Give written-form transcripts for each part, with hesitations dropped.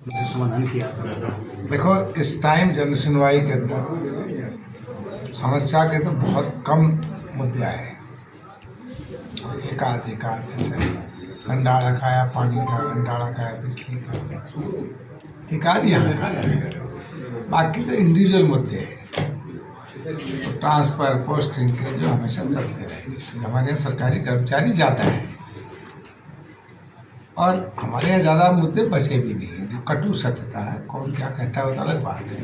उनसे समाधान किया? देखो, इस टाइम जन सुनवाई के अंदर समस्या के तो बहुत कम मुद्दे आए हैं। एक आध जैसे गंडाड़ा खाया पानी का, गंडाड़ा खाया बिजली का, एक आध यहाँ खाया। बाकी तो इंडिविजुअल मुद्दे हैं, तो ट्रांसफ़र पोस्टिंग के जो हमेशा चलते रहेंगे। हमारे यहाँ सरकारी कर्मचारी ज़्यादा है और हमारे यहाँ ज़्यादा मुद्दे बचे भी नहीं हैं। जो कटु सत्यता है, कौन क्या कहता है वो अलग बात है।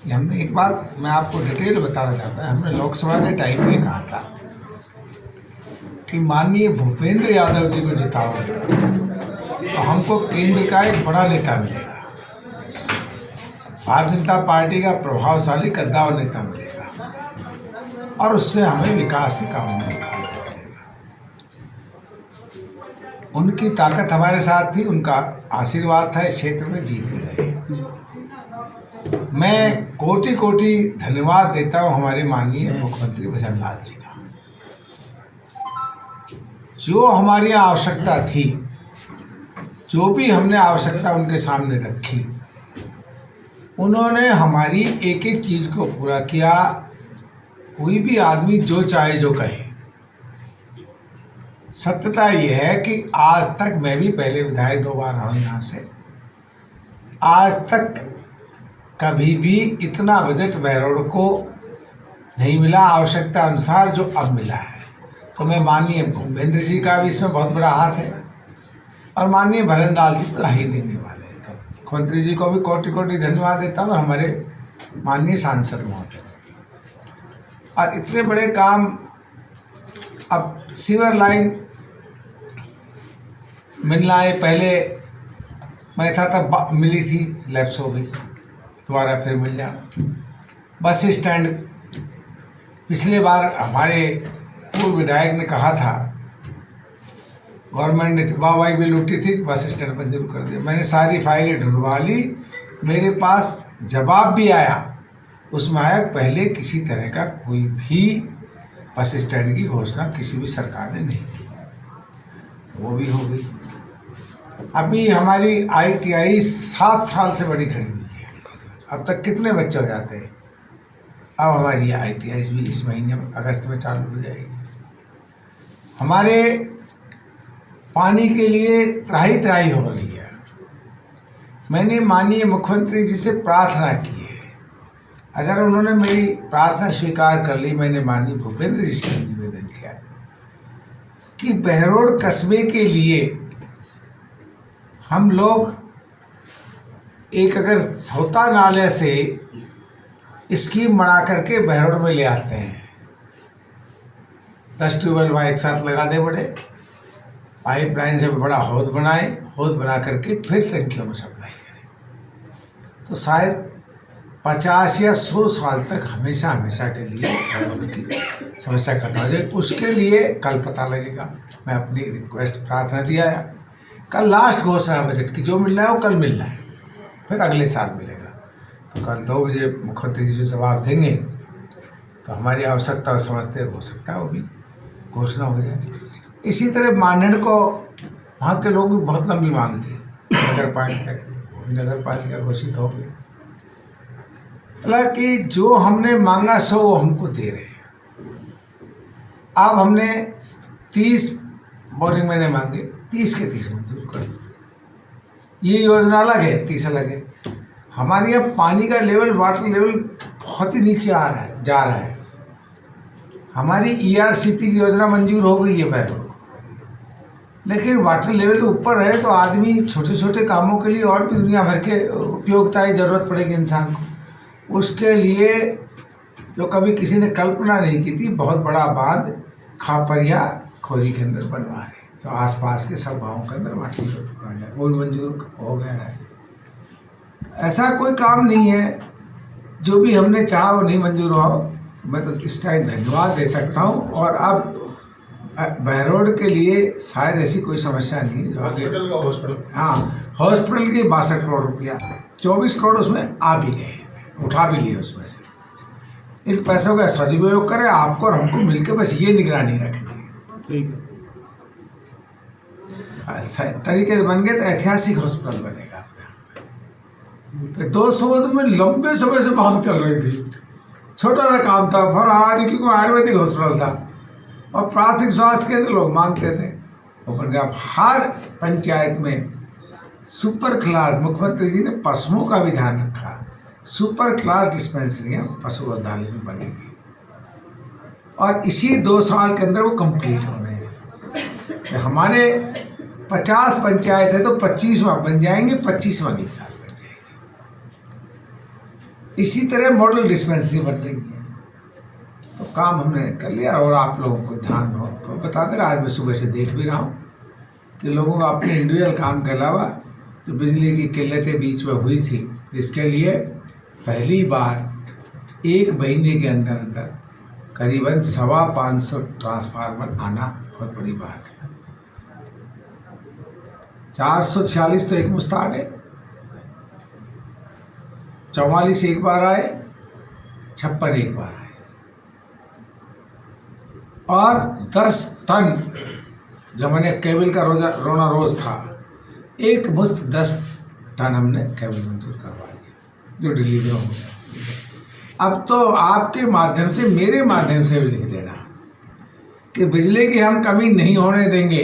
कि हमने एक बार, मैं आपको डिटेल बताना चाहता हूँ, हमने लोकसभा के टाइम में कहा था कि माननीय भूपेंद्र यादव जी को जिताओगे तो हमको केंद्र का एक बड़ा नेता मिलेगा, भारतीय जनता पार्टी का प्रभावशाली कद्दावर नेता मिलेगा और उससे हमें विकास के कामों में फायदा मिलेगा। उनकी ताकत हमारे साथ थी, उनका आशीर्वाद था, इस क्षेत्र में जीत गए। मैं कोटि कोटि धन्यवाद देता हूँ हमारे माननीय मुख्यमंत्री भजन लाल जी का। जो हमारी आवश्यकता थी, जो भी हमने आवश्यकता उनके सामने रखी, उन्होंने हमारी एक एक चीज़ को पूरा किया। कोई भी आदमी जो चाहे जो कहे, सत्यता यह है कि आज तक, मैं भी पहले विधायक 2 बार रहा हूँ यहाँ से, आज तक कभी भी इतना बजट बहरोड को नहीं मिला आवश्यकता अनुसार जो अब मिला है। तो मैं माननीय भूपेंद्र जी का भी इसमें बहुत बड़ा हाथ है और माननीय भजन लाल जी तो ही देने वाले हैं। तो मुख्यमंत्री जी को भी कोटि कोटि धन्यवाद देता हूँ और हमारे माननीय सांसद महोदय। और इतने बड़े काम, अब सीवर लाइन मिलना है, पहले मैं था तब मिली थी, लैप्स हो गई, दोबारा फिर मिल जाना। बस स्टैंड, पिछले बार हमारे पूर्व विधायक ने कहा था, गवर्नमेंट ने वाहवाही भी लूटी थी, बस स्टैंड मंजूर कर दिया। मैंने सारी फाइलें ढूंढवा ली, मेरे पास जवाब भी आया, उसमें आया पहले किसी तरह का कोई भी बस स्टैंड की घोषणा किसी भी सरकार ने नहीं की, तो वो भी हो गई। अभी हमारी ITI 7 साल से बड़ी खड़ी हुई है, अब तक कितने बच्चे हो जाते हैं। अब हमारी ITI भी इस महीने में, अगस्त में चालू हो जाएगी। हमारे पानी के लिए त्राही त्राही हो रही है। मैंने माननीय मुख्यमंत्री जी से प्रार्थना की है, अगर उन्होंने मेरी प्रार्थना स्वीकार कर ली, मैंने माननीय भूपेंद्र जी से निवेदन किया कि बहरोड कस्बे के लिए हम लोग एक, अगर सौता नाले से स्कीम बना करके बहरोड में ले आते हैं, 10 ट्यूबवेल वहाँ एक साथ लगा दे, बड़े पाइपलाइन से बड़ा हौद बनाए, हौद बना करके फिर टंकियों में सप्लाई करें, तो शायद 50 या 100 साल तक हमेशा के लिए बहरोड की समस्या खत्म हो जाए। उसके लिए कल पता लगेगा। मैं अपनी रिक्वेस्ट, प्रार्थना दिया है। कल लास्ट घोषणा बजट की, जो मिल रहा है वो कल मिल रहा है, फिर अगले साल मिलेगा। तो कल 2 बजे मुख्यमंत्री जी जो जवाब देंगे तो हमारी आवश्यकता समझते हो सकता है वो भी घोषणा हो जाए। इसी तरह मानड़ को वहाँ के लोग भी बहुत लंबी मांग थी, नगर पालिका की, वो भी नगर पालिका घोषित हो गई। हालांकि जो हमने मांगा सो वो हमको दे रहे हैं। अब हमने 30 बोरिंग मैंने मांगे, 30 के 30 मंजूर कर दिए। ये योजना अलग है, 30 अलग है। हमारे यहाँ पानी का लेवल, वाटर लेवल बहुत ही नीचे जा रहा है। हमारी ERCP की योजना मंजूर हो गई है बहरोड को, लेकिन वाटर लेवल तो ऊपर है, तो आदमी छोटे छोटे कामों के लिए और भी दुनिया भर के उपयोगिता की ज़रूरत पड़ेगी इंसान को। उसके लिए जो कभी किसी ने कल्पना नहीं की थी, बहुत बड़ा बांध खापरिया खोरी के अंदर बनवा रहे, जो आसपास के सब गाँव के अंदर वाटर आ जाए, वो भी मंजूर हो गया है। ऐसा कोई काम नहीं है जो भी हमने चाहा वो नहीं मंजूर हुआ। मैं तो इस टाइम धन्यवाद दे सकता हूँ। और अब बहरोड के लिए शायद ऐसी कोई समस्या नहीं है जो आगे। हाँ, हॉस्पिटल की 62 करोड़ रुपया, 24 करोड़ उसमें आ भी गए, उठा भी लिए उसमें से। इन पैसों का सदुपयोग करें, आपको और हमको मिलकर बस ये निगरानी रखनी है। तरीके से बन गए तो ऐतिहासिक हॉस्पिटल बनेगा। 200 में लंबे समय से मांग चल रही थी। छोटा सा काम था, पर आज क्योंकि आयुर्वेदिक हॉस्पिटल था और प्राथमिक स्वास्थ्य केंद्र लोग मांगते थे। वो पंजाब हर पंचायत में सुपर क्लास, मुख्यमंत्री जी ने पशुओं का भी ध्यान रखा, सुपर क्लास डिस्पेंसरियाँ पशु औषधालय में बनेंगी और इसी 2 साल के अंदर वो कंप्लीट होने हैं। तो हमारे 50 पंचायत है तो 25वां बन जाएंगे, 25वां नहीं साल बन जाएगी। इसी तरह मॉडल डिस्पेंसरी बन रही है। तो काम हमने कर लिया और आप लोगों को ध्यान हो तो बता दे रहा। आज मैं सुबह से देख भी रहा हूँ कि लोगों को अपने इंडिविजुअल काम के अलावा जो बिजली की किल्लतें बीच में हुई थी, इसके लिए पहली बार 1 महीने के अंदर अंदर करीबन 550 ट्रांसफार्मर आना बहुत बड़ी बात है। 446 तो एक मुश्त आ गए, 44 एक बार आए, 56 एक बार आए और 10 टन जो मैंने केबल का रोना रोज था, एक मुश्त 10 टन हमने केबल मंजूर करवा दिया जो डिलीवर हो गया। अब तो आपके माध्यम से, मेरे माध्यम से भी लिख देना कि बिजली की हम कमी नहीं होने देंगे।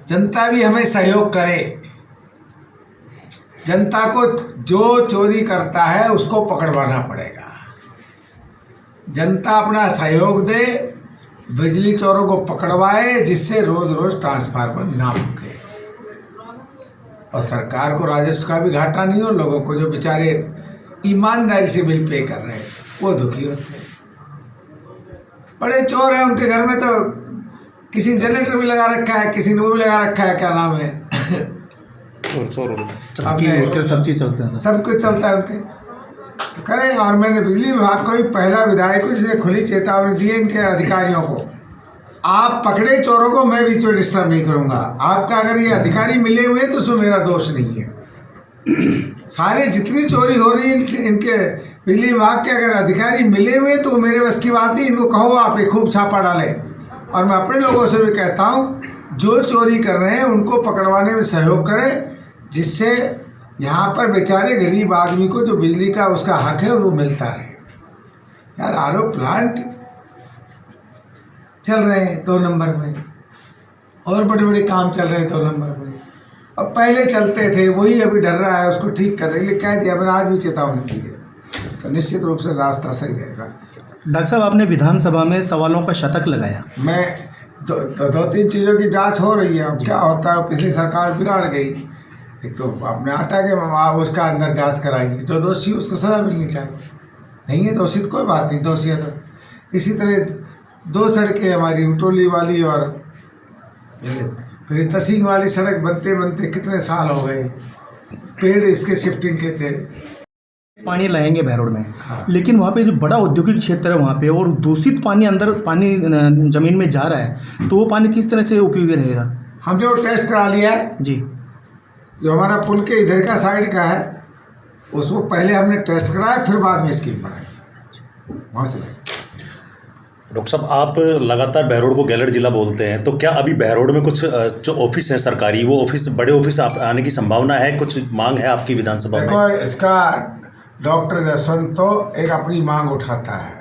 जनता भी हमें सहयोग करे। जनता को जो चोरी करता है उसको पकड़वाना पड़ेगा। जनता अपना सहयोग दे, बिजली चोरों को पकड़वाए, जिससे रोज रोज ट्रांसफार्मर ना रुके और सरकार को राजस्व का भी घाटा नहीं हो। लोगों को जो बेचारे ईमानदारी से बिल पे कर रहे हैं वो दुखी होते हैं। बड़े चोर हैं, उनके घर में तो किसी ने जनरेटर भी लगा रखा है, किसी ने वो भी लगा रखा है, क्या नाम है, सब चीज़ चलते हैं, सब कुछ चलता है उनके। तो करें। और मैंने बिजली विभाग को भी पहला विधायक को जिसने खुली चेतावनी दी है इनके अधिकारियों को, आप पकड़े चोरों को मैं बीच में डिस्टर्ब नहीं करूंगा। आपका अगर ये अधिकारी मिले हुए तो उसमें मेरा दोष नहीं है। सारे जितनी चोरी हो रही है इनके बिजली विभाग के अगर अधिकारी मिले हुए तो मेरे बस की बात नहीं। इनको कहो आप एक खूब छापा डालें। और मैं अपने लोगों से भी कहता हूँ जो चोरी कर रहे हैं उनको पकड़वाने में सहयोग करें, जिससे यहाँ पर बेचारे गरीब आदमी को जो बिजली का उसका हक है वो मिलता रहे। यार आरओ प्लांट चल रहे हैं 2 नंबर में और बड़े बड़े काम चल रहे हैं 2 नंबर में। अब पहले चलते थे वही अभी डर रहा है, उसको ठीक कर रहे हैं। कह दिया मैंने, आज भी चेतावनी दी है, तो निश्चित रूप से रास्ता सही रहेगा। डॉक्टर साहब, आपने विधानसभा में सवालों का शतक लगाया। मैं 2-3 चीज़ों की जांच हो रही है। अब क्या होता है, पिछली सरकार बिगाड़ गई। एक तो आपने आटा के उसका अंदर जांच कराई, जो दोषी उसको सज़ा मिलनी चाहिए। नहीं है दोषी तो कोई बात नहीं, दोषी है तो। इसी तरह 2 सड़कें हमारी उटोली वाली और फिर तहसील वाली सड़क बनते बनते कितने साल हो गए, पेड़ इसके शिफ्टिंग के थे। पानी लाएंगे बहरोड में, हाँ। लेकिन वहाँ पे जो बड़ा औद्योगिक क्षेत्र है वहाँ पे और दूषित पानी अंदर पानी ज़मीन में जा रहा है, तो वो पानी किस तरह से उपयोगी रहेगा? हमने वो टेस्ट करा लिया है जी। जो हमारा पुल के इधर का साइड का है उसको पहले हमने टेस्ट कराया, फिर बाद में स्कीम बनाई, वहाँ से लाए। डॉक्टर साहब, आप लगातार बहरोड को गैलेट जिला बोलते हैं, तो क्या अभी बहरोड में कुछ जो ऑफिस है सरकारी, वो ऑफिस, बड़े ऑफिस आने की संभावना है? कुछ मांग है आपकी विधानसभा में? देखो, इसका डॉक्टर जसवंत तो एक अपनी मांग उठाता है,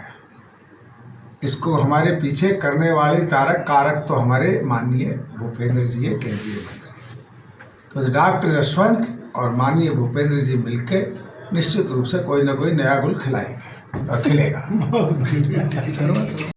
इसको हमारे पीछे करने वाले तारक कारक तो हमारे माननीय भूपेंद्र जी है, केंद्रीय मंत्री। तो डॉक्टर जसवंत और माननीय भूपेंद्र जी मिलके निश्चित रूप से कोई ना कोई नया गुल खिलाएंगे और खिलेगा।